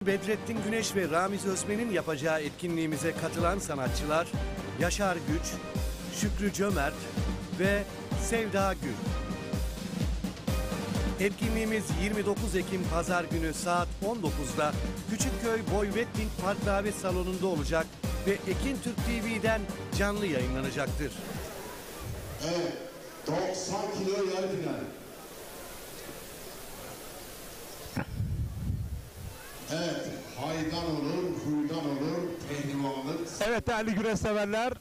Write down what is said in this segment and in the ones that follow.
Bedrettin Güneş ve Ramiz Özmen'in yapacağı etkinliğimize katılan sanatçılar Yaşar Güç, Şükrü Cömert ve Sevda Gül. Etkinliğimiz 29 Ekim Pazar günü saat 19'da Küçükköy Boy Wedding Park Davet Salonu'nda olacak ve Ekin Türk TV'den canlı yayınlanacaktır. Evet, 90 kilo yarı final. Evet, haydan olur, huydan olur, pehlivanlık. Evet değerli güreş severler,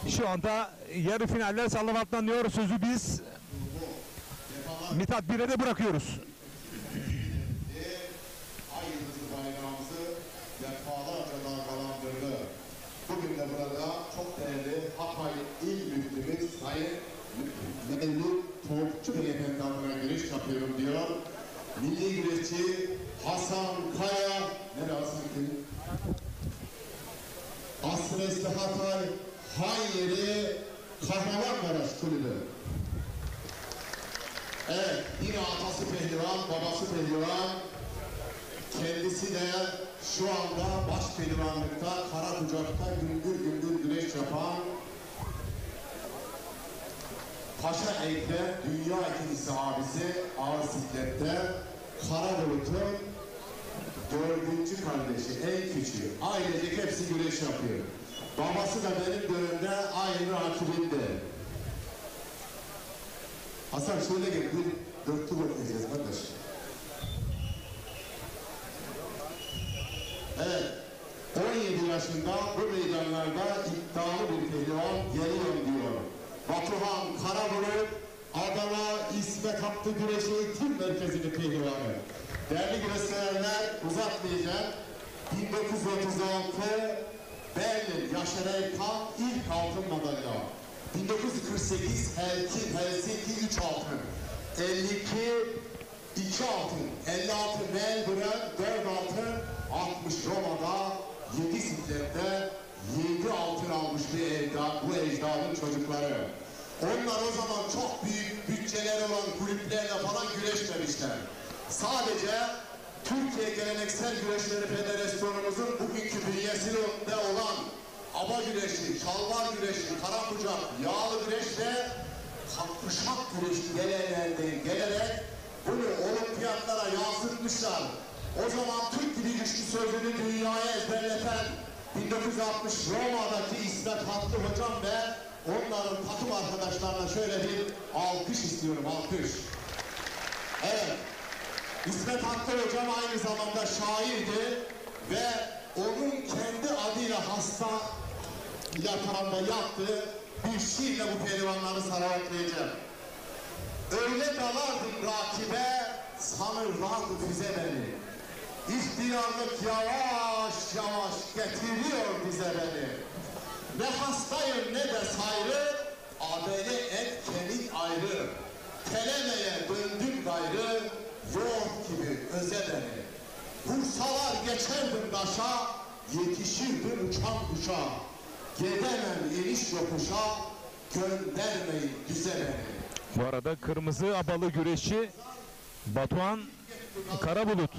şu anda yarı finaller sallanıyor. Sözü biz Mithat Bir'e bırakıyoruz. Ay yıldızı bayrağımızı defalarca dalgalandırdı. Bugün de burada çok değerli Hatay İl Müftümüz Sayın Mevlüt Topçu Beyefendi adına giriş yapıyorum diyor. Milli güreşçi Hasan Kaya, nerede Hasan Kaya? Asresti Hatay Hanyeri Kahramanmaraş Kulübü. Evet, yine atası pehlivan, babası pehlivan. Kendisi de şu anda baş pehlivanlıkta, Karakucak'ta gümbür gümbür güreş yapan Paşa Ekrem, dünya ikincisi abisi ağır siklette, Karabulut'un 4. kardeşi, en küçüğü. Ailecek hepsi güreş yapıyor. Babası da benim dönemde aynı rakibimdi. Hasan şöyle gel, bir dörtlü bakacağız kardeş. Evet, 17 yaşında bu meydanlarda iddialı bir pehlivan geliyor diyor. Batuhan Karabulut, Adana İsmet Hakkı Güreş Eğitim Merkezi'nin pehlivanı. Değerli güreşseverler, uzatmayacağım. 1936 Berlin Yaşar Erkan ilk altın madalya. 1948 Helsinki 3 altın. 52 2 altın. 56 Melbourne 4 altın. 60 Roma'da 7 siklette 7 altın almış bu ecdadın çocukları. Onlar o zaman çok büyük bütçeleri olan kulüplerle falan güreşmemişler. Sadece Türkiye Geleneksel Güreşleri Federasyonumuzun bugünkü bünyesinde olan aba güreşi, şalvar güreşi, karakucak, yağlı güreşle kuşak güreşi geleneğinden gelerek bunu olimpiyatlara yansıtmışlar. O zaman Türk gibi güçlü sözünü dünyaya ezberleten 1960 Roma'daki İsmet Hakkı hocam ve onların takım arkadaşlarına şöyle bir alkış istiyorum, alkış. Evet, İsmet Hakkı hocam aynı zamanda şairdi ve onun kendi adıyla hasta yatağında yaptığı bir şiirle bu pehlivanları salavatlayacağım. Öyle dalardım rakibe, sanırlardı füze beni. İhtiyarlık yavaş yavaş getiriyor bize beni. Ne hastayım ne de sayrı, adeli et kemik ayrı. Telemeye döndüm gayrı, yoğurt gibi öze beni. Vursalar geçerdim daşa, yetişirdim uçan kuşa. Gedemem iniş yokuşa, göndermeyin düze beni. Bu arada kırmızı abalı güreşçi Batuhan Karabulut.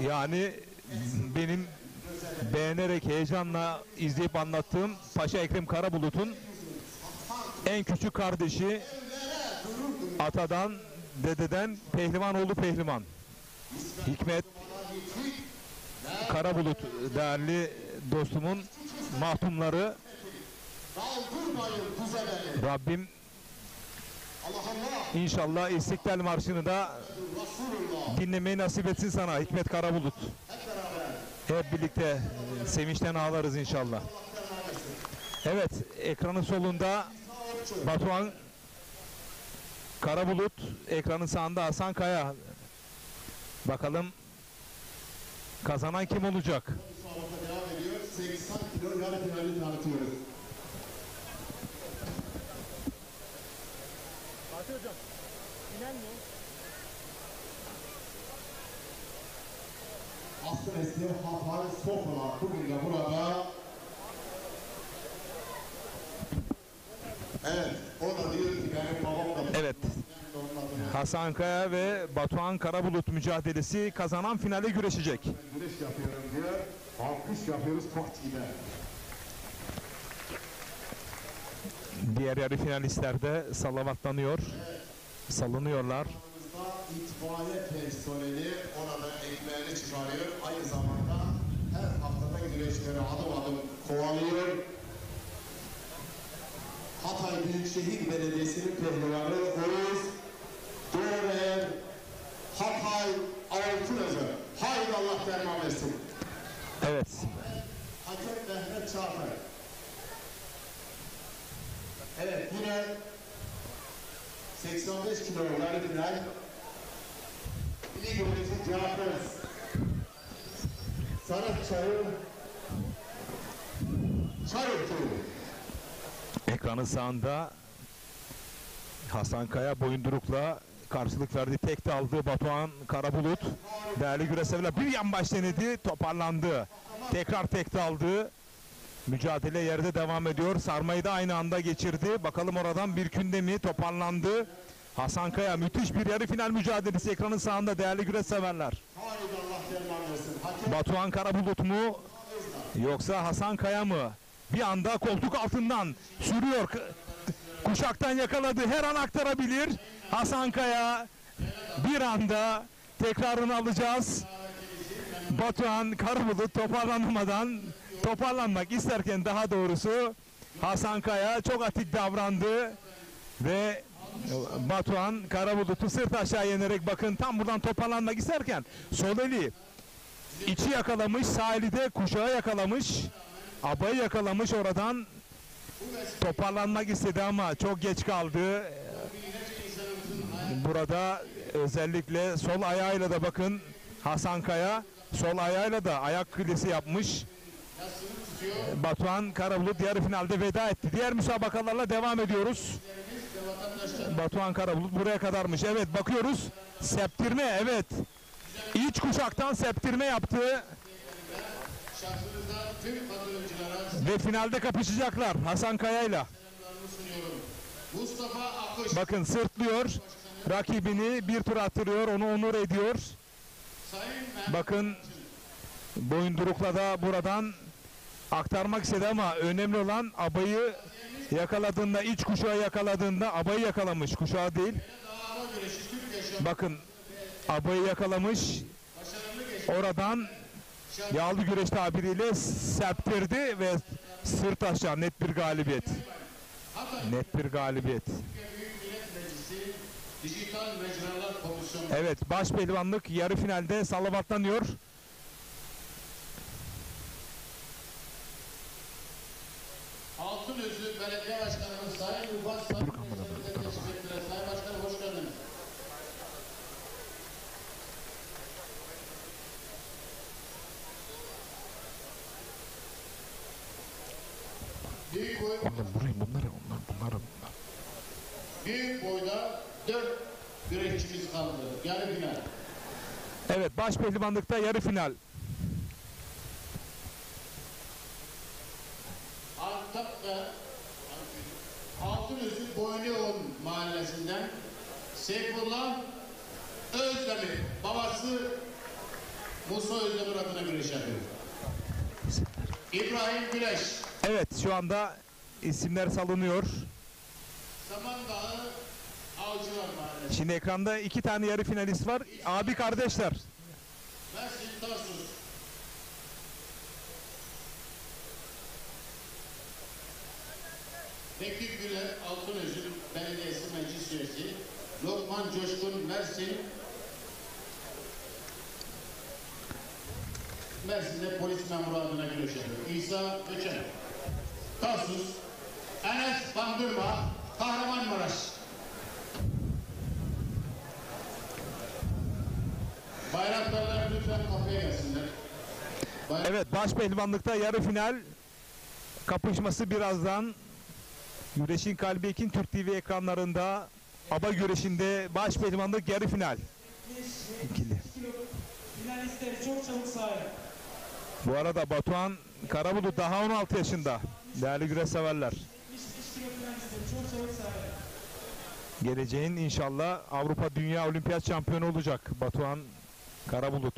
Yani benim beğenerek heyecanla izleyip anlattığım Paşa Ekrem Karabulut'un en küçük kardeşi, atadan dededen pehlivan oğlu pehlivan Hikmet Karabulut, değerli dostumun mahtumları. Rabbim İnşallah İstiklal Marşı'nı da dinlemeyi nasip etsin sana Hikmet Karabulut. Hep birlikte sevinçten ağlarız inşallah. Evet, ekranın solunda Batuhan Karabulut, ekranın sağında Hasan Kaya. Bakalım kazanan kim olacak? 80 kilo yarı finali tanıtıyoruz. Fatih hocam, final mi? Asresti Hatay Sofra bugün de burada. Evet, o da diyor ki benim babam da... Evet. Hasan Kaya ve Batuhan Karabulut mücadelesi, kazanan finale güreşecek. Güreş yapıyorum diyor. Alkış yapıyoruz Fatih'de. Diğer yarı finalistler de salavatlanıyor. Salınıyorlar. İtfaiye personeli orada ekmeğini çıkarıyor. Aynı zamanda her haftada güreşleri adım adım kovalıyor. Hatay Büyükşehir Belediyesi'nin pehlivanı Oğuz Doğruer Hatay Altınözü. Haydi Allah derman versin. Evet. Hakem Mehmet Çağatay. Evet yine 85 kilo yarı final. Milli Güreşi Cafer Sanatçı'nın Çayırtı. Ekranın sağında Hasan Kaya boyundurukla karşılık verdi. Tek de aldı Batuhan Karabulut. Değerli güreşçiler bir yan baş denedi, toparlandı. Tekrar tek de aldı. Mücadele yerde devam ediyor. Sarmayı da aynı anda geçirdi. Bakalım oradan bir künde mi, toparlandı. Hasan Kaya, müthiş bir yarı final mücadelesi ekranın sağında değerli güreş severler. Haydi Allah derman versin. Hakem Batuhan Karabulut mu yoksa Hasan Kaya mı? Bir anda koltuk altından sürüyor. Kuşaktan yakaladı. Her an aktarabilir. Hasan Kaya bir anda tekrarını alacağız. Batuhan Karabulut toparlanmak isterken daha doğrusu Hasan Kaya çok atik davrandı ve Batuhan Karabulut'u sırt aşağı yenerek bakın tam buradan toparlanmak isterken sol eli içi yakalamış, sağ eli de kuşağı yakalamış, abayı yakalamış, oradan toparlanmak istedi ama çok geç kaldı. Burada özellikle sol ayağıyla da bakın Hasan Kaya sol ayağıyla da ayak kulesi yapmış. Batuhan Karabulut yarı finalde veda etti. Diğer müsabakalarla devam ediyoruz. Batuhan Karabulut buraya kadarmış. Evet bakıyoruz. Septirme, evet. İç kuşaktan septirme yaptı. Ve finalde kapışacaklar Hasan Kaya'yla. Bakın sırtlıyor. Rakibini bir tur attırıyor. Onu onur ediyor. Bakın boyundurukla da buradan aktarmak istedi ama önemli olan abayı yakaladığında, iç kuşağı yakaladığında abayı yakalamış. Kuşağı değil. Bakın abayı yakalamış. Oradan yağlı güreş tabiriyle serptirdi ve sırt aşağı net bir galibiyet. Net bir galibiyet. Evet, baş pehlivanlık yarı finalde salavatlanıyor. Altınözü Belediye Başkanımız Sayın Ufak Sayın Teşekkürler. Sayın Başkanım hoş geldiniz. Büyük boy, Bunları. büyük boyda 4 güreşçimiz kaldı. Yarı final. Evet, baş pehlivanlıkta yarı final. Altınözü Boynuoğlu mahallesinden Seyfullah Özdemir, babası Musa Özdemir adına güreş yapıyor. İbrahim Güleş, Evet, şu anda isimler salınıyor. Samandağı Avcılar Mahallesi, Şimdi ekranda 2 tane yarı finalist var. Abi kardeşler. Mersin Tarsus, Bekir Güler Altınözü Belediyesi Meclis Üyesi, Lokman Coşkun Mersin, Mersin'de polis memuru adına güreş yapıyor. İsa Öçen, Tarsus, Enes Bandırma, Kahramanmaraş. Bayraktarlar lütfen kapıya gelsinler. Evet, baş pehlivanlıkta yarı final kapışması birazdan. Güreşin kalbi Ekin Türk TV ekranlarında. Aba güreşinde baş pehlivanlık yarı final. İkili. Finalistleri çok çabuk sahaya. Bu arada Batuhan Karabulut daha 16 yaşında. Değerli güreş severler. 75 kilo finalistleri çok çabuk sahaya. Geleceğin inşallah Avrupa Dünya Olimpiyat şampiyonu olacak Batuhan Karabulut.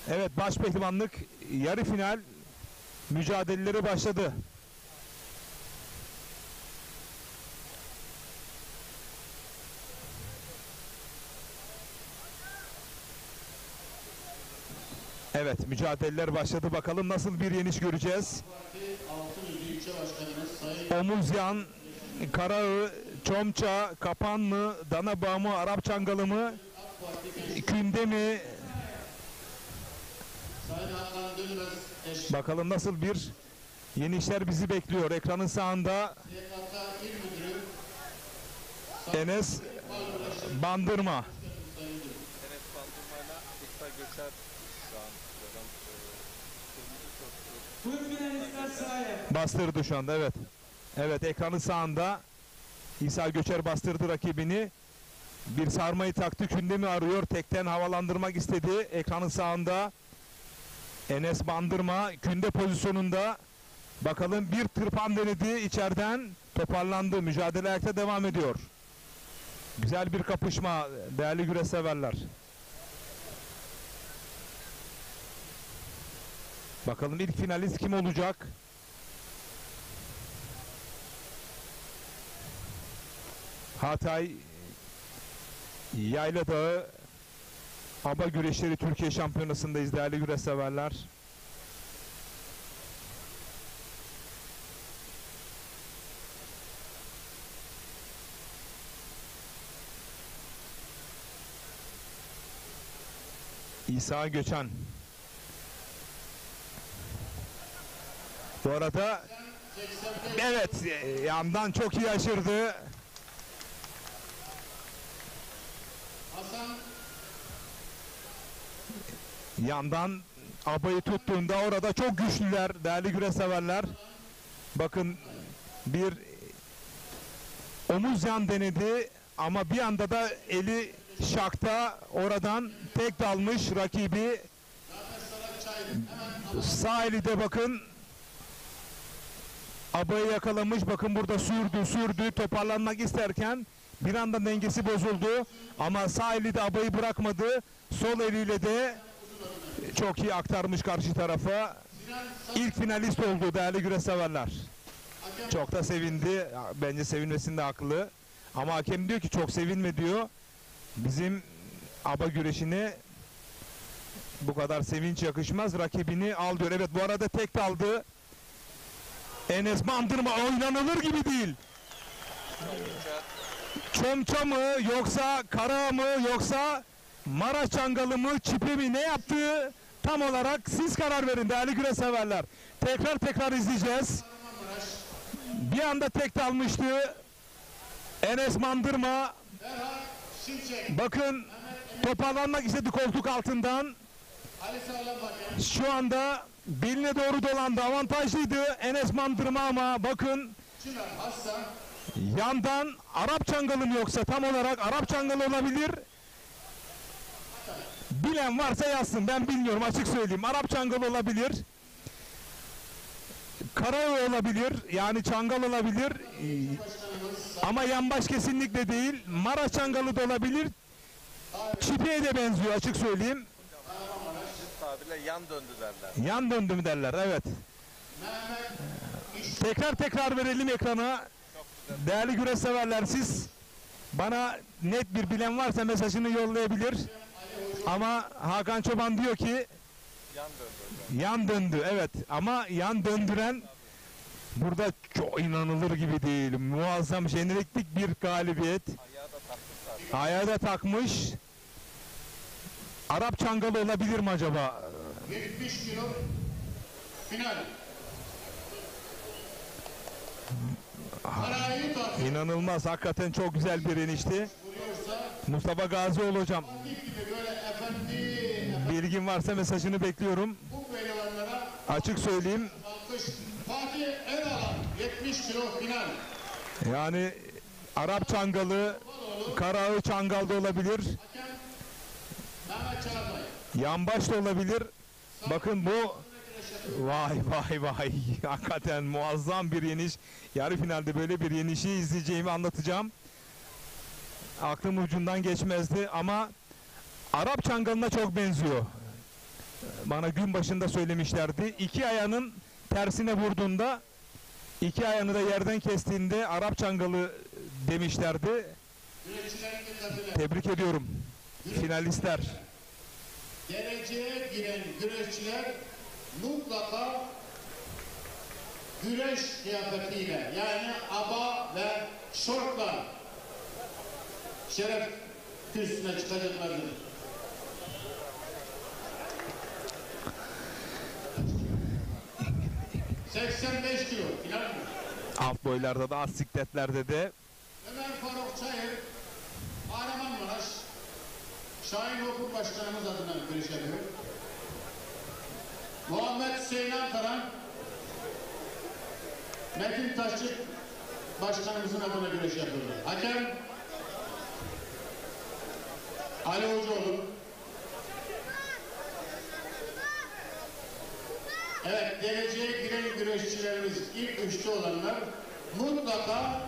Evet, baş pehlivanlık yarı final mücadeleleri başladı. Evet, mücadeleler başladı. Bakalım nasıl bir yeniş göreceğiz. Omuzyan, Karaağ, Çomça, Kapanlı, Danabağ mı, Arap Çangalı mı, Künde mi? Bakalım nasıl bir yenişler bizi bekliyor. Ekranın sağında Enes Bandırma. Buyurun finalistler sahaya. Bastırdı şu anda, evet. Evet, ekranın sağında İsa Göçer bastırdı rakibini. Bir sarmayı taktı, Kündem'i arıyor. Tekten havalandırmak istedi. Ekranın sağında Enes Bandırma Künde pozisyonunda. Bakalım, bir tırpan denedi içeriden, toparlandı. Mücadele ayakta devam ediyor. Güzel bir kapışma değerli güreş severler. Bakalım ilk finalist kim olacak? Hatay Yayla Dağı Aba Güreşleri Türkiye Şampiyonası'ndayız değerli güreş severler. İsa Göçen. Bu arada evet, yandan çok iyi aşırdı. Yandan abayı tuttuğunda orada çok güçlüler değerli güreş severler. Bakın, bir omuz yan denedi ama bir anda da eli şakta, oradan tek dalmış rakibi. Sağ eli de bakın abayı yakalamış. Bakın burada sürdü toparlanmak isterken bir anda dengesi bozuldu ama sağ eli de abayı bırakmadı. Sol eliyle de çok iyi aktarmış karşı tarafa. İlk finalist oldu değerli güreş severler. Çok da sevindi. Bence sevinmesinde haklı. Ama hakem diyor ki çok sevinme diyor. Bizim aba güreşine bu kadar sevinç yakışmaz. Rakibini al diyor. Evet, bu arada tek daldı. Enes Bandırma oynanılır gibi değil. Çomça mı yoksa Kara mı yoksa Maraş Çangalı mı, çipi mi, ne yaptığı tam olarak siz karar verin değerli güreş severler. Tekrar izleyeceğiz. Bir anda tek dalmıştı Enes Bandırma. Bakın, toparlanmak istedi koltuk altından. Şu anda beline doğru dolandı. Avantajlıydı Enes Bandırma ama bakın yandan Arap Çangalı mı yoksa tam olarak Arap Çangalı olabilir. Bilen varsa yazsın. Ben bilmiyorum, açık söyleyeyim. Arap Çangalı olabilir. Karaağ olabilir. Yani Çangal olabilir. Ama yanbaş kesinlikle değil. Maraş Çangalı da olabilir. Çipiye de benziyor, açık söyleyeyim. Tabirle yan döndü derler. Yan döndü mü derler, evet. Tekrar verelim ekrana. Değerli güreş severler, siz bana net bir bilen varsa mesajını yollayabilir. Ama Hakan Çoban diyor ki yan döndü, evet, ama yan döndüren burada çok inanılır gibi değil. Muazzam jeneriklik bir galibiyet. Ayağı da takmış. Arap Çangalı olabilir mi acaba? 70 kilo final. İnanılmaz, hakikaten çok güzel bir enişti. Mustafa Gazioğlu hocam, bilgin varsa mesajını bekliyorum. Açık söyleyeyim. Fatih Eralan 70 kilo final. Yani Arap Çangalı, Karaağ Çangal da olabilir. Mehmet Çağatay. Yanbaş da olabilir. Bakın bu, vay hakikaten muazzam bir yeniş. Yarı finalde böyle bir yenişi izleyeceğimi anlatacağım. aklım ucundan geçmezdi ama Arap Çangalı'na çok benziyor. Bana gün başında söylemişlerdi. İki ayağının tersine vurduğunda, iki ayağını da yerden kestiğinde Arap Çangalı demişlerdi. Güreşçilerin dikkatine. Tebrik ediyorum finalistler. Geleceğe giren güreşçiler mutlaka güreş kıyafetiyle yani aba ve şortla şeref kürsüsüne çıkacaklardır. ...85 kilo filan mı? Alt boylarda da, az sikletlerde de. Ömer Faruk Çayır, Kahramanmaraş Şahin Okul Başkanımız adına güreş yapıyor. Muhammed Hüseyin Ankaran, Metin Taşçı Başkanımızın adına güreş yapıyorlar. Hakem Ali Hocaoğlu. Evet, geleceğe giren güreşçilerimiz ilk üçte olanlar mutlaka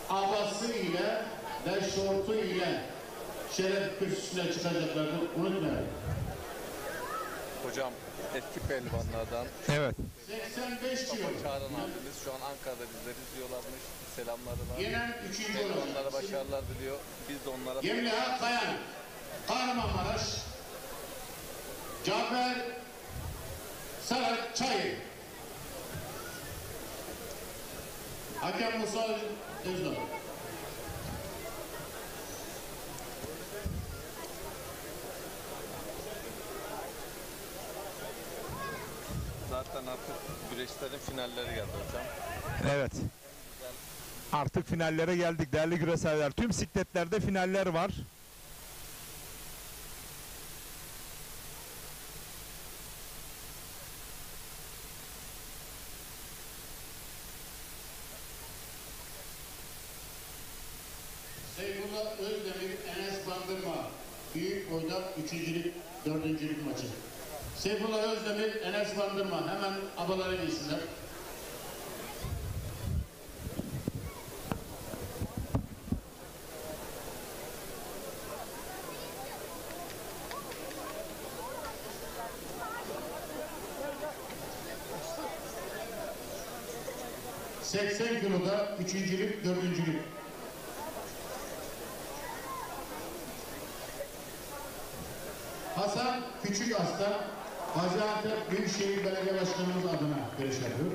abası ile ve şortu ile şeref kürsüsüne çıkacaklardır. Unutmayın. Hocam eski pehlivanlardan Evet. 85 kilo. Çağrı abimiz şu an Ankara'da bizleri izliyorlarmış. Selamları var. Yenen üçüncü Pehlivanlara olacak. başarılar diliyor. Biz de onlara Gemliha Kayan, Kahramanmaraş, Cafer Sarat Çayır. Hakem Musa Özdağ. zaten artık güreşlerin finalleri geldi hocam. Evet. Artık finallere geldik değerli güreşçiler. Tüm sikletlerde finaller var. Seyfullah Özdemir, Enes Bandırma. Büyük boyda üçüncülük, dördüncülük maçı. Seyfullah Özdemir, Enes Bandırma. Hemen abaları giysinler. ...80 kiloda üçüncülük, dördüncülük. Hasan Küçük Aslan, Gaziantep Büyükşehir Belediye Başkanımız adına görüş yapıyor.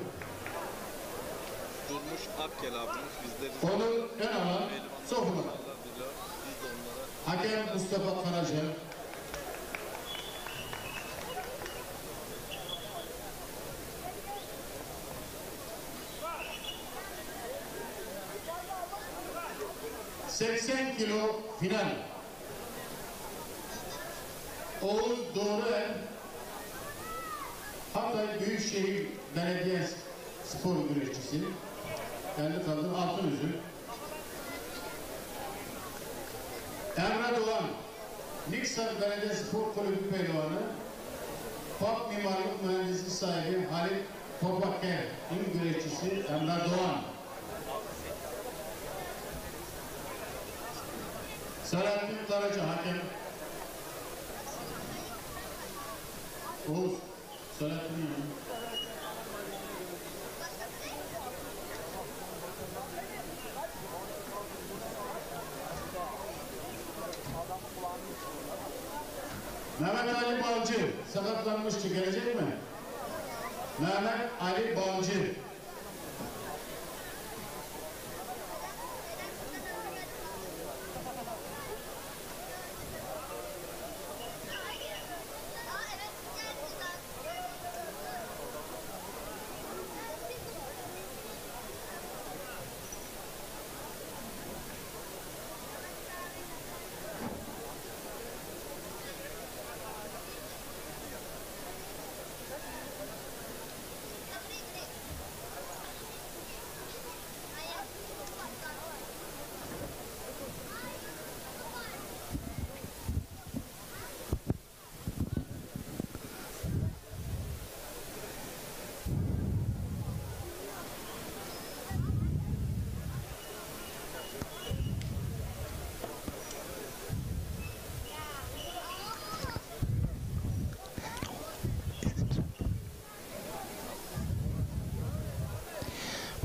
Durmuş Akkel abimiz bizleri Onur Önalan, Sofra. başarılar diliyor. Biz de onlara Hakem Mustafa Karaca. ...80 kilo final. Oğuz Doğruer, Hatay Büyükşehir Belediye Spor güreşçisi. Kendi kadın altın üzüm. Emre Doğan, Niksar Belediye Spor Kulübü Pehlivanı. Pop Mimarlık Mühendisliği sahibi Halit Topakker'in güreşçisi Emre Doğan. Selahattin Karaca hakem. Oğuz, Selahattin yanı. Mehmet Ali Balcı sakatlanmıştı, gelecek mi? Mehmet Ali Balcı.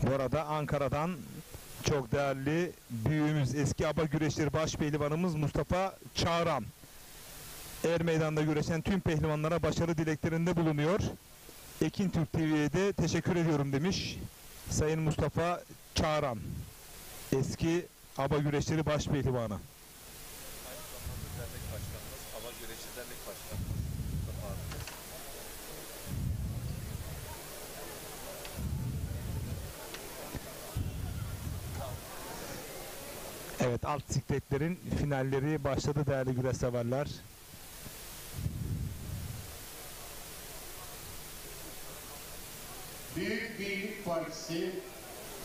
Bu arada Ankara'dan çok değerli büyüğümüz, eski aba güreşleri baş pehlivanımız Mustafa Çağran. Er meydanda güreşen tüm pehlivanlara başarı dileklerinde bulunuyor. Ekin Türk TV'ye de teşekkür ediyorum demiş Sayın Mustafa Çağran. Eski aba güreşleri baş pehlivanı. Aynı zamanda dernek başkanımız, hava güreşi dernek başkanımız Mustafa abimiz. Evet, alt sikletlerin finalleri başladı değerli güreş severler. Büyük Birlik Partisi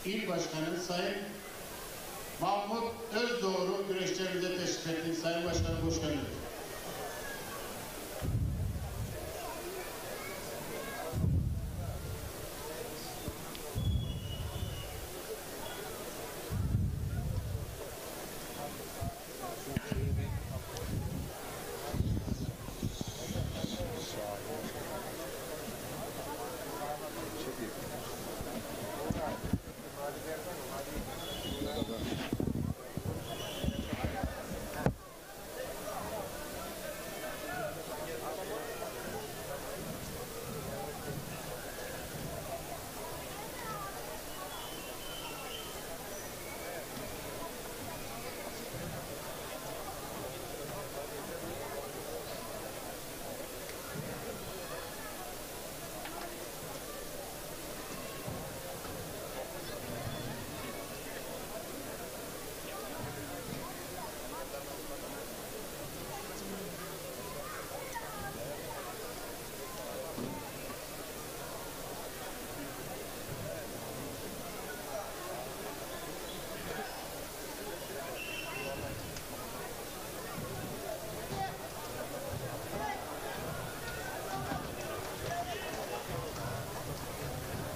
İl Başkanı Sayın Mahmut Özdoğru güreşlerimize teşrif etti. Sayın Başkanım hoş geldiniz.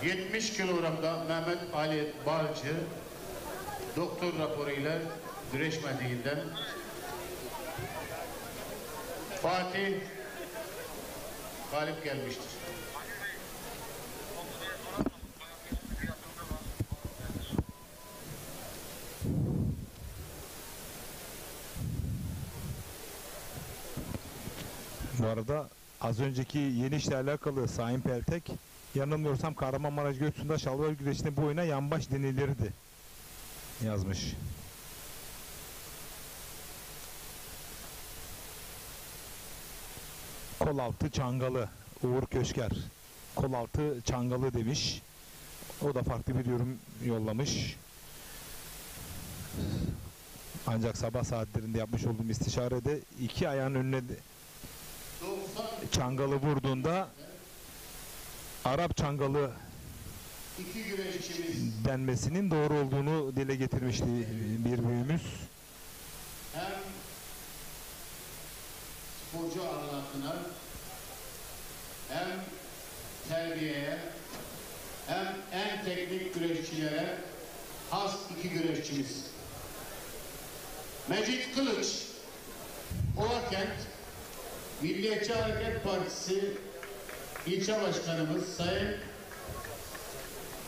...70 kilogramda Mehmet Ali Balcı doktor raporuyla güreşmediğinden Fatih galip gelmiştir. Bu arada az önceki yeni işle alakalı Sayın Peltek, yanılmıyorsam Kahramanmaraş Göksu'nda şalvar güreşinde bu oyuna yanbaş denilirdi yazmış. Kol altı çangalı Uğur Köşker. Kol altı çangalı demiş. O da farklı bir yorum yollamış. Ancak sabah saatlerinde yapmış olduğum istişarede iki ayağın önüne çangalı vurduğunda Arap çangalı İki güreşçimiz denmesinin doğru olduğunu dile getirmişti bir büyüğümüz. hem sporcu anlatına hem terbiyeye hem en teknik güreşçilere has iki güreşçimiz. Mecit Kılıç, Ovakent Milliyetçi Hareket Partisi ilçe başkanımız Sayın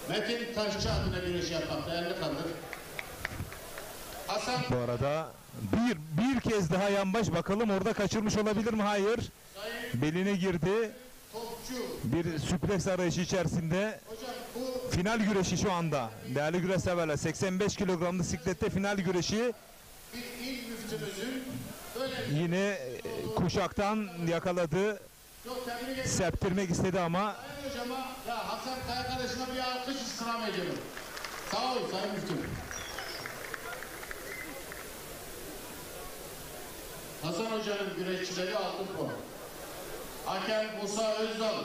Metin Taşçı adına güreş yapmakta. Elini kaldır. Hasan Bu arada bir kez daha yanbaş, bakalım orada kaçırmış olabilir mi? Hayır. Beline girdi. Topçu. Bir süpleks arayışı içerisinde Hocam bu final güreşi şu anda. Değerli güreş severler, 85 kilogramlı siklette final güreşi. bir il müftümüzün böyle Yine kuşaktan yakaladı. çok tebrik ederim. Serptirmek istedi ama Sayın hocama ya Hasan arkadaşıma bir alkış istirham ediyorum. Sağ olun Sayın Müftüm. Hasan Hoca'nın güreşçileri altın puan. Hakem Musa Özdal.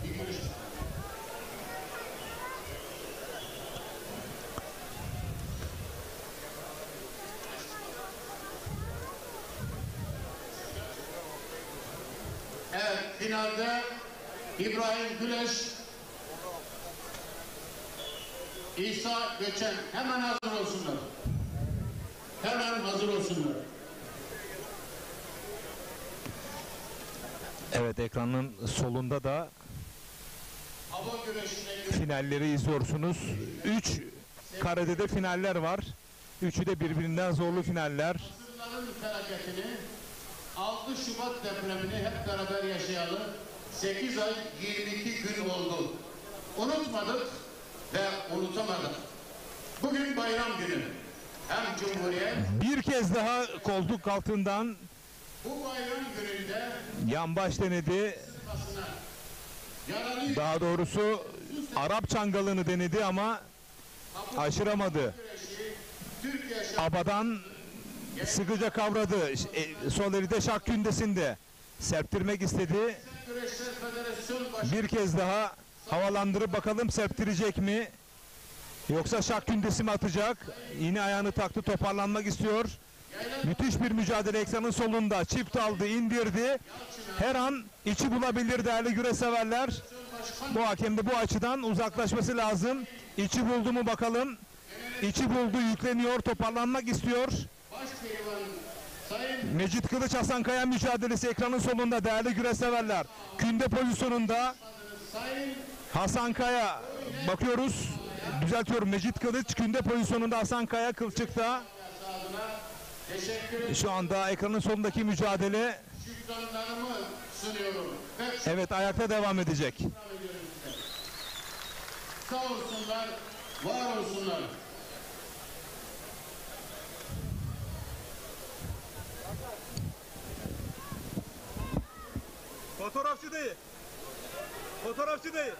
Bir güreş. Evet, finalde İbrahim Güleş İsa Göçen hemen hazır olsunlar. Hemen hazır olsunlar. Evet, ekranın solunda da Hava güreşine finalleri izliyorsunuz. 3 karede de finaller var. Üçü de birbirinden zorlu finaller. Mısırların felaketini 6 Şubat depremini hep beraber yaşayalı 8 ay 22 gün oldu. Unutmadık ve unutamadık. Bugün bayram günü. Hem Cumhuriyet Bir kez daha koltuk altından bu bayram gününde yan baş denedi. basına yaralı Daha doğrusu Arap çangalını denedi ama aşıramadı. güreşi Türkiye Abadan sıkıca kavradı. Sol eli de şak kündesinde. Serptirmek istedi. Güreşler Federasyonu Başkanı Bir kez daha havalandırıp bakalım serptirecek mi? Yoksa şak kündesi mi atacak? Yine ayağını taktı, toparlanmak istiyor. Müthiş bir mücadele ekranın solunda. Çift aldı, indirdi. Her an içi bulabilir değerli güreşseverler. Bu hakem de bu açıdan uzaklaşması lazım. İçi buldu mu bakalım. İçi buldu, yükleniyor, toparlanmak istiyor. Başpehlivan Sayın Mecit Kılıç Hasankaya mücadelesi ekranın solunda değerli güreşseverler. Künde pozisyonunda Sayın Hasankaya bakıyoruz. Düzeltiyorum, Mecit Kılıç künde pozisyonunda, Hasankaya kılçıkta. adına teşekkür ederim. Şu anda ekranın sonundaki mücadele Şükranlarımı sunuyorum. Ve evet ayakta devam edecek. şükran ediyorum size. Sağ olsunlar, var olsunlar. Fotoğrafçı değil. Fotoğrafçı değil.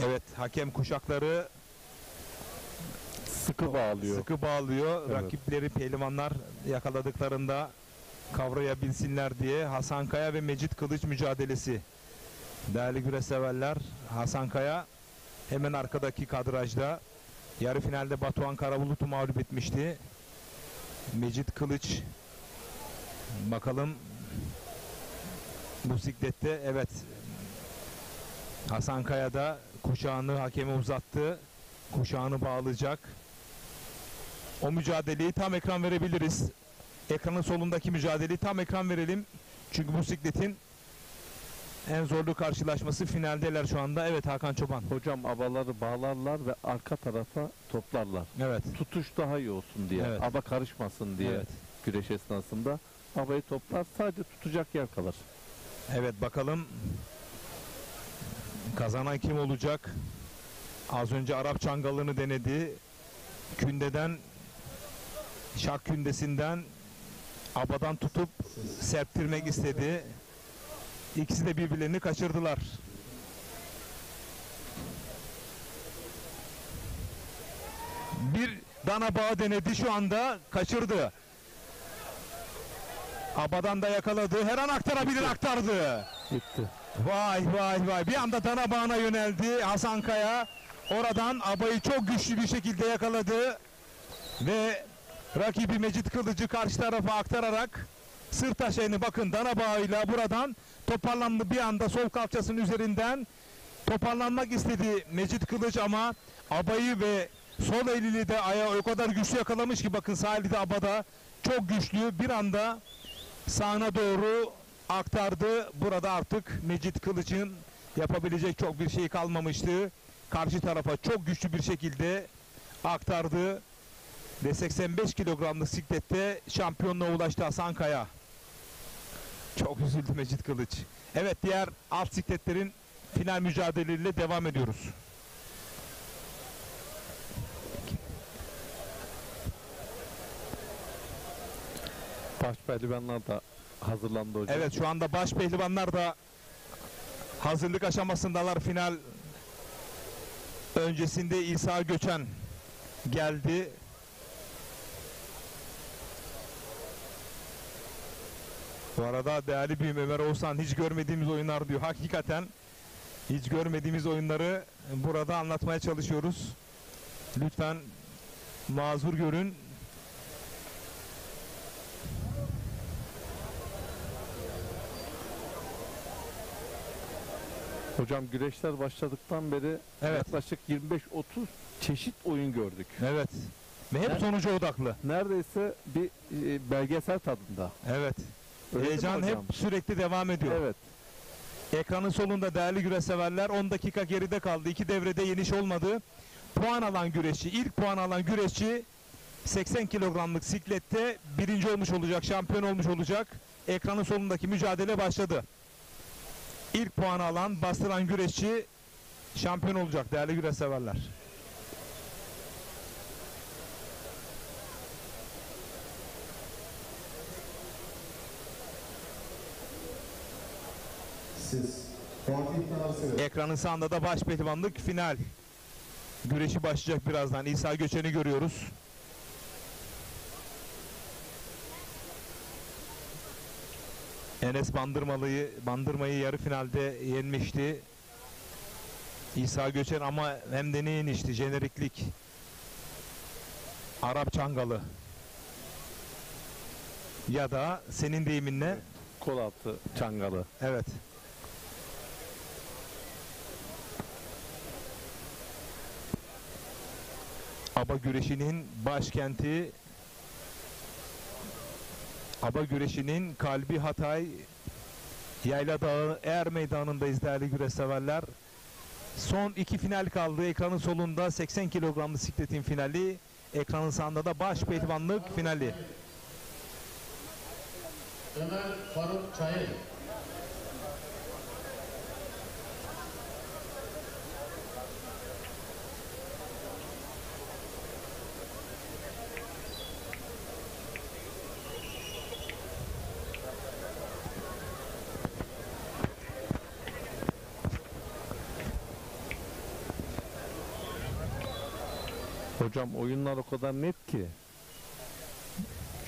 Evet, hakem kuşakları Sıkı bağlıyor. sıkı bağlıyor. Evet. Rakipleri pehlivanlar yakaladıklarında kavrayabilsinler diye. Hasankaya ve Mecit Kılıç mücadelesi. Değerli güreşseverler, Hasankaya hemen arkadaki kadrajda. Yarı finalde Batuhan Karabulut'u mağlup etmişti. Mecit Kılıç bakalım bu siklette, evet, Hasankaya da kuşağını hakeme uzattı. Kuşağını bağlayacak. O mücadeleyi tam ekran verebiliriz. Ekranın solundaki mücadeleyi tam ekran verelim. Çünkü bu sikletin en zorlu karşılaşması, finaldeler şu anda. Evet Hakan Çoban. Hocam abaları bağlarlar ve arka tarafa toplarlar. Evet. Tutuş daha iyi olsun diye. Evet. Aba karışmasın diye Evet. güreş esnasında. Abayı toplar, sadece tutacak yer kalır. Evet, bakalım kazanan kim olacak? Az önce Arap çangalını denedi. Kündeden, şak kündesinden abadan tutup serptirmek istedi. İkisi de birbirlerini kaçırdılar. Bir dana bağı denedi, şu anda kaçırdı. Abadan da yakaladı. Her an aktarabilir, aktardı. Gitti. Vay vay vay. Bir anda dana bağına yöneldi Hasankaya. Oradan abayı çok güçlü bir şekilde yakaladı. Ve rakibi Mecit Kılıcı karşı tarafa aktararak sırt taşıyını bakın dana bağıyla buradan toparlandı. Bir anda sol kalçasının üzerinden toparlanmak istedi Mecit Kılıç ama abayı ve sol eliyle de ayağı o kadar güçlü yakalamış ki bakın sağ eli de abada çok güçlü, bir anda sağına doğru aktardı. Burada artık Mecit Kılıç'ın yapabilecek çok bir şey kalmamıştı. Karşı tarafa çok güçlü bir şekilde aktardı. Ve 85 kilogramlık siklette şampiyonluğa ulaştı Hasankaya. Çok üzüldü Mecit Kılıç. Evet, diğer alt sikletlerin final mücadeleleriyle devam ediyoruz. Baş pehlivanlar da hazırlandı hocam. Evet, şu anda baş pehlivanlar da hazırlık aşamasındalar. Final öncesinde İsa Göçen geldi. Bu arada değerli büyüğüm Ömer Oğuzhan, hiç görmediğimiz oyunlar diyor. Hakikaten hiç görmediğimiz oyunları burada anlatmaya çalışıyoruz. Lütfen mazur görün. Hocam güreşler başladıktan beri Evet. yaklaşık 25-30 çeşit oyun gördük. Evet. Ve hep Ben- sonuca odaklı. Neredeyse bir belgesel tadında. Evet. Öyle değil mi Heyecan hep hocam? sürekli devam ediyor. Evet. Ekranın solunda değerli güreşseverler 10 dakika geride kaldı. 2 devrede yeniş olmadı. Puan alan güreşçi, ilk puan alan güreşçi 80 kilogramlık siklette birinci olmuş olacak, şampiyon olmuş olacak. Ekranın solundaki mücadele başladı. İlk puanı alan, bastıran güreşçi şampiyon olacak değerli güreşseverler. Siz Fatih Tanrısı Ekranın sağında da baş pehlivanlık final güreşi başlayacak birazdan. İsa Göçen'i görüyoruz. Enes Bandırma'yı yarı finalde yenmişti. İsa Göçen ama hem de ne yenişti? Jeneriklik. Arap Çangalı. Ya da senin deyiminle Kol altı çangalı. evet. Aba güreşinin başkenti, Aba güreşinin kalbi Hatay Yayla Dağı Er Meydanı'ndayız değerli güreşseverler. Son 2 final kaldı. Ekranın solunda 80 kilogramlı sikletin finali. Ekranın sağında da baş pehlivanlık finali. Ömer Faruk Çayır. Hocam oyunlar o kadar net ki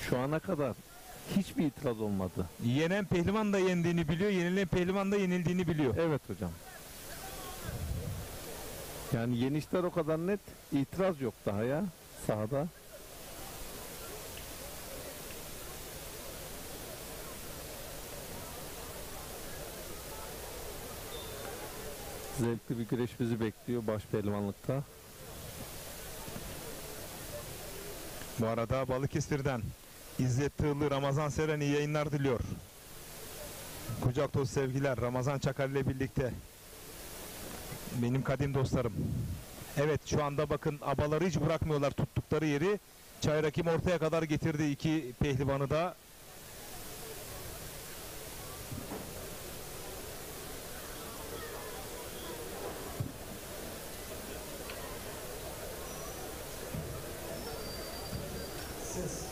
şu ana kadar hiçbir itiraz olmadı. Yenen pehlivan da yendiğini biliyor, yenilen pehlivan da yenildiğini biliyor. Evet hocam. Yani yenişler o kadar net, itiraz yok daha ya sahada. Zevkli bir güreş bizi bekliyor baş pehlivanlıkta. Bu arada Balıkesir'den İzzet Tığlı, Ramazan Seren iyi yayınlar diliyor. Kucak dolusu sevgiler Ramazan Çakal ile birlikte. Benim kadim dostlarım. Evet şu anda bakın abaları hiç bırakmıyorlar tuttukları yeri. Çayır Hakim ortaya kadar getirdi iki pehlivanı da. Ses.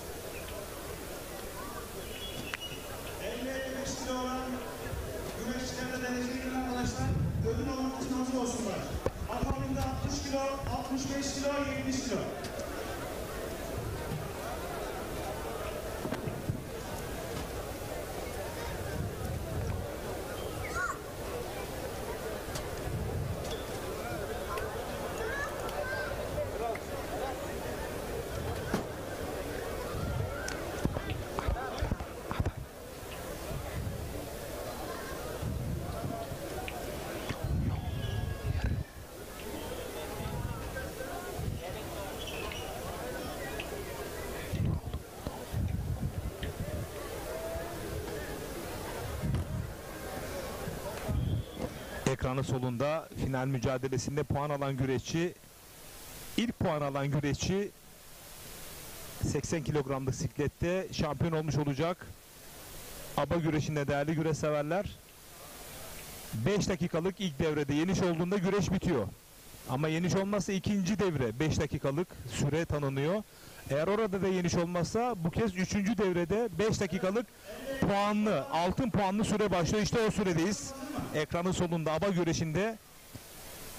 50-55 kilo olan güreşçilerde dereceye giren arkadaşlar ödül olmak için hazır olsunlar. Akabinde 60 kilo, 65 kilo, 70 kilo. Ekranı solunda final mücadelesinde puan alan güreşçi, ilk puan alan güreşçi 80 kilogramlık siklette şampiyon olmuş olacak. Aba güreşinde değerli güreş severler 5 dakikalık ilk devrede yeniş olduğunda güreş bitiyor. Ama yeniş olmazsa ikinci devre 5 dakikalık süre tanınıyor. Eğer orada da yeniş olmazsa bu kez 3. devrede 5 dakikalık puanlı, altın puanlı süre başlıyor. İşte o süredeyiz. Ekranın sonunda aba güreşinde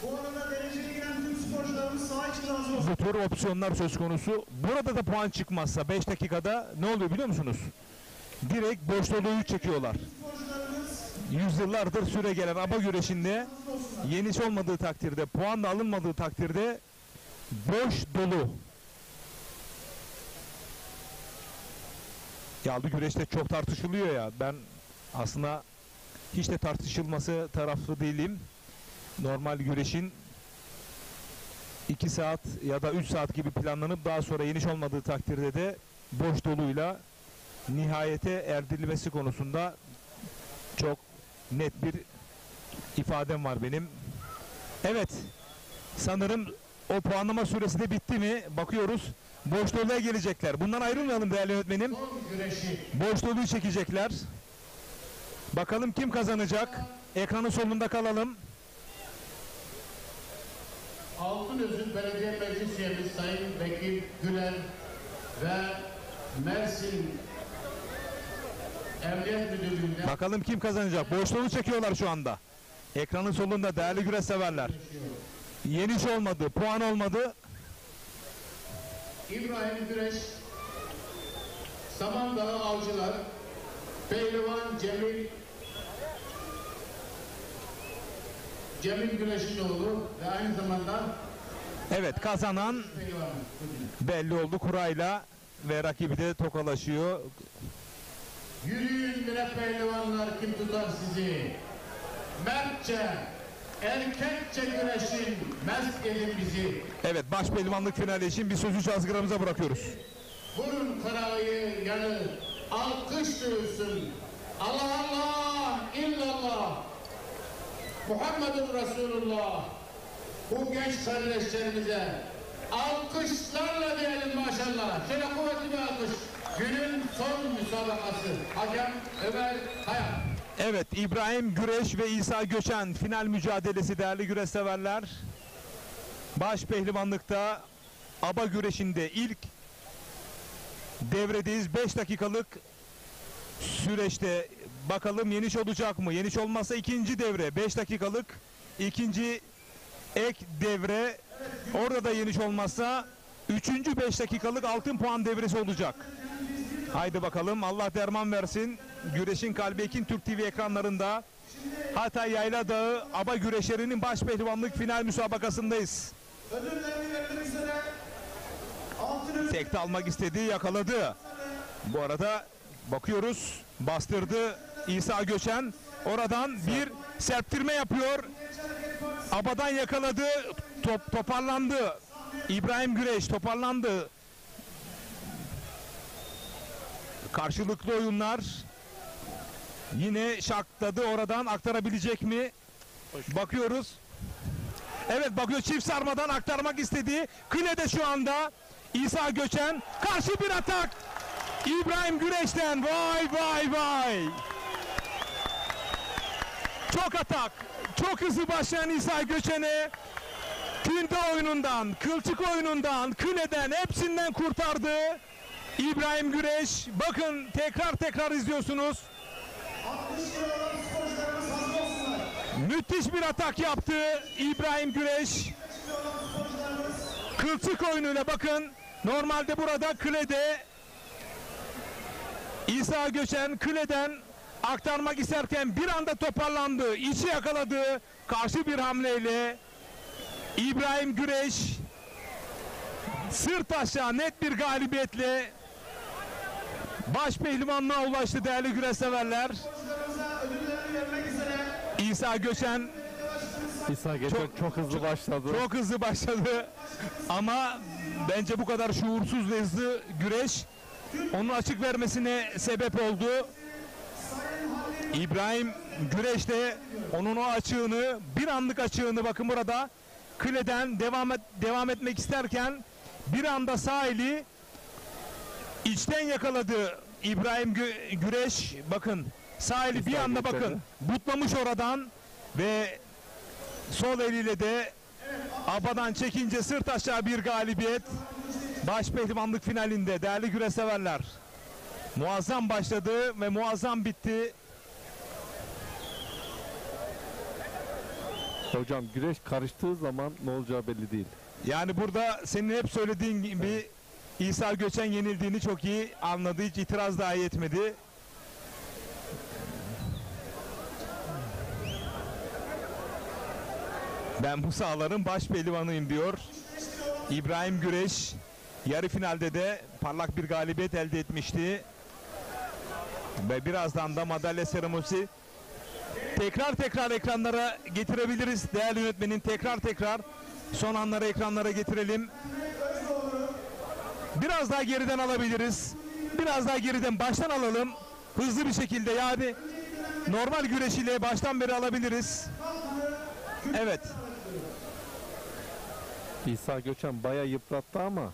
Bu arada dereceye giren tüm sporcularımız saha içinde hazır olsun. bu tür opsiyonlar söz konusu. Burada da puan çıkmazsa 5 dakikada ne oluyor biliyor musunuz? Direkt boşluğu çekiyorlar. Sporcularımız Yüzyıllardır süre gelen aba güreşinde yeniş olmadığı takdirde, puan da alınmadığı takdirde boş dolu. Yağlı güreşte çok tartışılıyor ya. Ben aslında hiç de tartışılması taraflı değilim. Normal güreşin 2 saat ya da 3 saat gibi planlanıp daha sonra yeniş olmadığı takdirde de boş doluyla nihayete erdirilmesi konusunda çok net bir ifadem var benim. Evet, sanırım o puanlama süresi de bitti mi? Bakıyoruz. Boş doluya gelecekler. Bundan ayrılmayalım değerli yönetmenim. Boş doluyu çekecekler. Bakalım kim kazanacak? Ekranın solunda kalalım. Altınözü Belediye Meclis Üyemiz Sayın Bekir Güler ve Mersin Emniyet Müdürlüğü'nden Bakalım kim kazanacak? Boş dolu çekiyorlar şu anda. Ekranın solunda değerli güreş severler. Yeniş olmadı, puan olmadı. İbrahim Güreş, Samandağı Avcılar, Pehlivan Cemil Güreş'in oğlu ve aynı zamanda Evet, kazanan Pehlivan. belli oldu kurayla ve rakibi de tokalaşıyor. Yürüyün bre pehlivanlar, kim tutar sizi? Mertçe, erkekçe güreşin, mest edin bizi. Evet, baş pehlivanlık finali için bir sözü cazgıramıza bırakıyoruz. Vurun karayı yanı, alkış duyulsun. Allah Allah, illallah. Muhammedun Resulullah. Bu genç kardeşlerimize alkışlarla diyelim maşallah. Şöyle kuvvetli bir alkış. Günün son müsabakası. Hakem Ömer Kaya. Evet, İbrahim Güreş ve İsa Göçen final mücadelesi değerli güreş severler. Baş pehlivanlıkta aba güreşinde ilk devredeyiz. 5 dakikalık süreçte bakalım yeniş olacak mı? Yeniş olmazsa ikinci devre 5 dakikalık ikinci ek devre, orada da yeniş olmazsa 3. 5 dakikalık altın puan devresi olacak. Haydi bakalım, Allah derman versin. Güreşin kalbi Ekin Türk TV ekranlarında Hatay Yayladağ aba güreşlerinin baş pehlivanlık final müsabakasındayız. Ödüllerini vermek üzere altın Tekte almak istedi, yakaladı. Bu arada bakıyoruz, bastırdı İsa Göçen. Oradan bir serptirme yapıyor. Abadan yakaladı, toparlandı. İbrahim Güreş toparlandı. Karşılıklı oyunlar. Yine şakladı, oradan aktarabilecek mi? Bakıyoruz. Evet, bakıyor, çift sarmadan aktarmak istediği Kıle'de şu anda İsa Göçen, karşı bir atak İbrahim Güreş'ten. Vay vay vay, çok atak, çok hızlı başlayan İsa Göçen'e künde oyunundan, kılçık oyunundan, Kıle'den hepsinden kurtardı İbrahim Güreş. Bakın, tekrar izliyorsunuz. 60 kilo olan sporcularımız hazır olsunlar. Müthiş bir atak yaptı İbrahim Güreş. 5 kilo olan sporcularımız Kılçık oyunuyla bakın. Normalde burada Kıle'de İsa Göçen Kıle'den aktarmak isterken bir anda toparlandı. İçi yakaladı. Karşı bir hamleyle İbrahim Güreş sırt aşağı net bir galibiyetle baş pehlivanlığa ulaştı değerli güreş severler. sporcularımıza ödüllerini vermek üzere İsa Göçen İsa Göçen çok hızlı başladı. çok hızlı başladı ama bence bu kadar şuursuz ve hızlı güreş onun açık vermesine sebep oldu. İbrahim Güreş de onun o açığını, bir anlık açığını, bakın burada Kıle'den devam etmek isterken bir anda sağ eli içten yakaladı İbrahim Güreş. Bakın, sağ eli bir anda bakın butlamış oradan ve sol eliyle de abadan çekince sırt aşağı bir galibiyet. Baş pehlivanlık finalinde değerli güreş severler. Muazzam başladı ve muazzam bitti. Hocam güreş karıştığı zaman ne olacağı belli değil. Yani burada senin hep söylediğin gibi İsa Göçen yenildiğini çok iyi anladı. Hiç itiraz dahi etmedi. Ben bu sahaların baş pehlivanıyım diyor. 5 kilo olan İbrahim Güreş yarı finalde de parlak bir galibiyet elde etmişti. Ve birazdan da madalya seremonisi tekrar ekranlara getirebiliriz. Değerli yönetmenin tekrar son anları ekranlara getirelim. Biraz daha geriden alabiliriz. Biraz daha geriden baştan alalım. Hızlı bir şekilde, yani normal güreş ile baştan beri alabiliriz. Evet. İsa Göçen bayağı yıprattı ama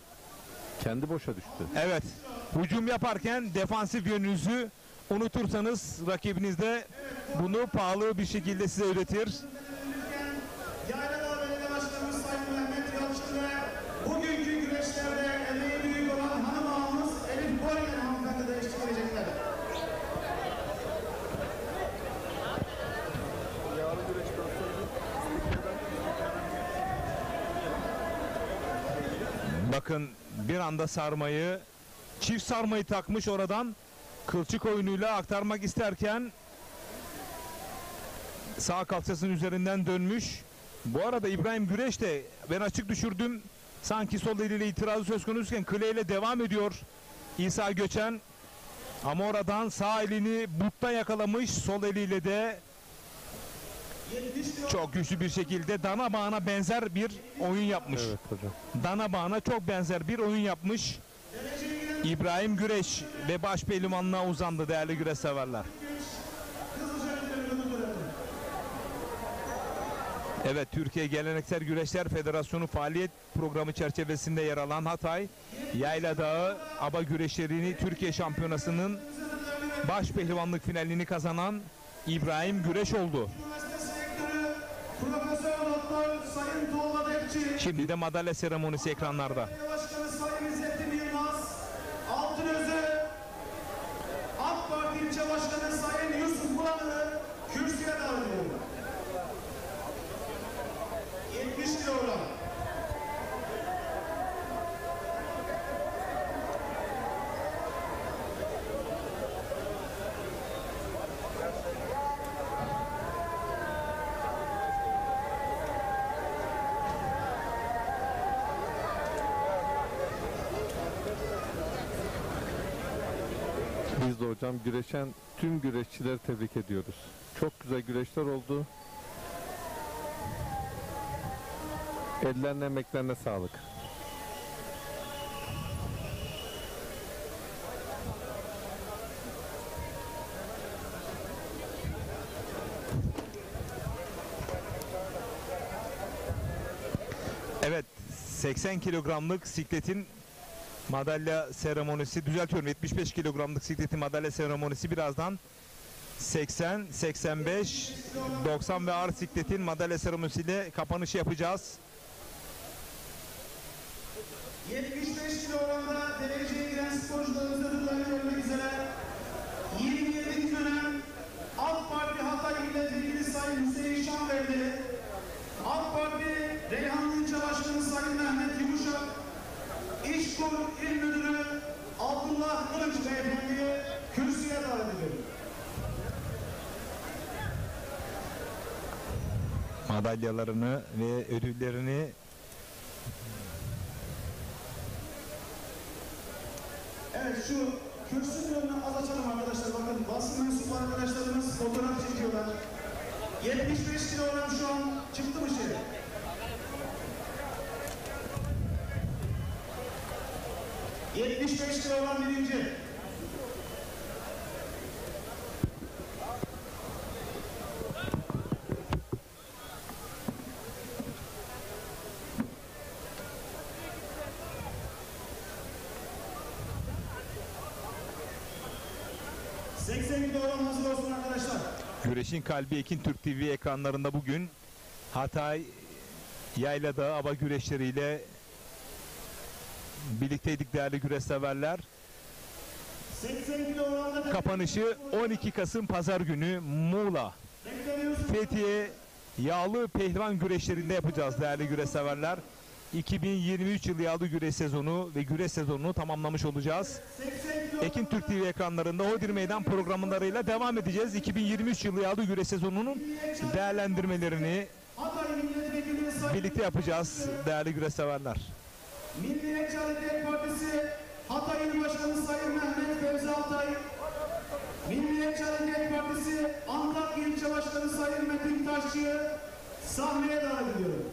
kendi boşa düştü. Evet. Hücum yaparken defansif yönünüzü unutursanız rakibiniz de bunu pahalı bir şekilde size öğretir. Yayladağ Belediye Başkanımız Sayın Mehmet Yalçın ve bugünkü güreşlerde emeği büyük olan hanım ağamız Elif Boynen hanımefendi de eşlik edecekler. Bakın bir anda sarmayı, çift sarmayı takmış, oradan kılçık oyunuyla aktarmak isterken sağ kalçasının üzerinden dönmüş. Bu arada İbrahim Güreş de, ben açık düşürdüm, sanki sol eliyle itirazı söz konusuyken kleyle devam ediyor İsa Göçen. Ama oradan sağ elini butta yakalamış, sol eliyle de çok güçlü bir şekilde dana bağına benzer bir oyun yapmış. Evet hocam. Dana bağına çok benzer bir oyun yapmış. İbrahim Güreş ve baş pehlivanlığa uzandı değerli güreş severler. Evet, Türkiye Geleneksel Güreşler Federasyonu faaliyet programı çerçevesinde yer alan Hatay Yayladağ Aba Güreşlerini Türkiye Şampiyonası'nın baş pehlivanlık finalini kazanan İbrahim Güreş oldu. Profesör Doktor Sayın Tuğba Bekçi, Şimdi de madalya seremonisi ekranlarda. Başkanı Sayın İzzettin Yılmaz, Altınözü, AK Parti İlçe Başkanı Sayın Yusuf Bulan'ı kürsüye davet ediyorum. 70 kilogram. Biz de hocam güreşen tüm güreşçileri tebrik ediyoruz. Çok güzel güreşler oldu. Ellerine emeklerine sağlık. Evet, 80 kilogramlık sikletin madalya seremonisi, düzeltiyorum, 75 kilogramlık sikletin madalya seremonisi birazdan 80, 85, 90 ve ağır sikletin madalya seremonisiyle kapanışı yapacağız. 75 kilogramda dereceye giren sporcularımızda ödüllerini vermek üzere 27. dönem AK Parti Hatay Milletvekili Sayın Hüseyin Şanverdi, AK Parti Reyhanlı İlçe Başkanı Sayın Mehmet Yumuşak, İşkur İl Müdürü Abdullah Kılıç Beyefendi'yi kürsüye davet ediyorum. Madalyalarını ve ödüllerini Evet, şu kürsünün önüne az açalım arkadaşlar. Bakın basın mensup arkadaşlarımız fotoğraf çekiyorlar. 75 kilogram şu an çıktı mı şey? ...75 kilogram birinci. kilogram hazır olsun arkadaşlar. Güreşin kalbi Ekin Türk TV ekranlarında bugün Hatay Yayladağ Aba güreşleriyle birlikteydik değerli güreş severler. 80 kilogramda Kapanışı 12 Kasım Pazar günü Muğla Fethiye Yağlı Pehlivan güreşlerinde yapacağız değerli güreş severler. 2023 yılı yağlı güreş sezonu ve güreş sezonunu tamamlamış olacağız. Ekin Türk TV ekranlarında Hodri Meydan programlarıyla devam edeceğiz. 2023 yılı yağlı güreş sezonunun değerlendirmelerini birlikte yapacağız değerli güreş severler. Milliyetçi Hareket Partisi Hatay İl Başkanı Sayın Mehmet Fevzi Altay, Milliyetçi Hareket Partisi Antakya İlçe Başkanı Sayın Metin Taşçı sahneye davet ediyorum.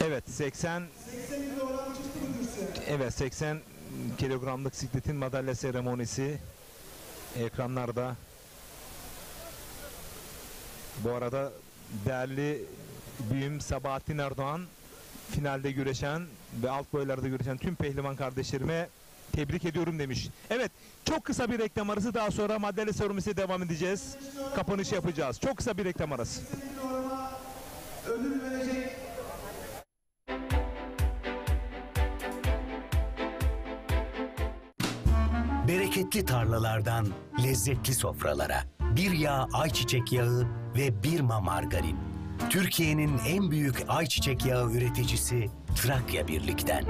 Evet 80 80 olan çıktı bu kürsüye. evet 80 kilogramlık sikletin madalya seremonisi ekranlarda. Bu arada değerli büyüğüm Sabahattin Erdoğan finalde güreşen ve alt boylarda güreşen tüm pehlivan kardeşlerime tebrik ediyorum demiş. Evet, çok kısa bir reklam arası, daha sonra madalya seremonisiye devam edeceğiz. Kapanış yapacağız. Çok kısa bir reklam arası. 80 kilograma ödül verecek. Bereketli tarlalardan lezzetli sofralara, bir yağ ayçiçek yağı ve Birma margarin. Türkiye'nin en büyük ayçiçek yağı üreticisi Trakya Birlik'ten.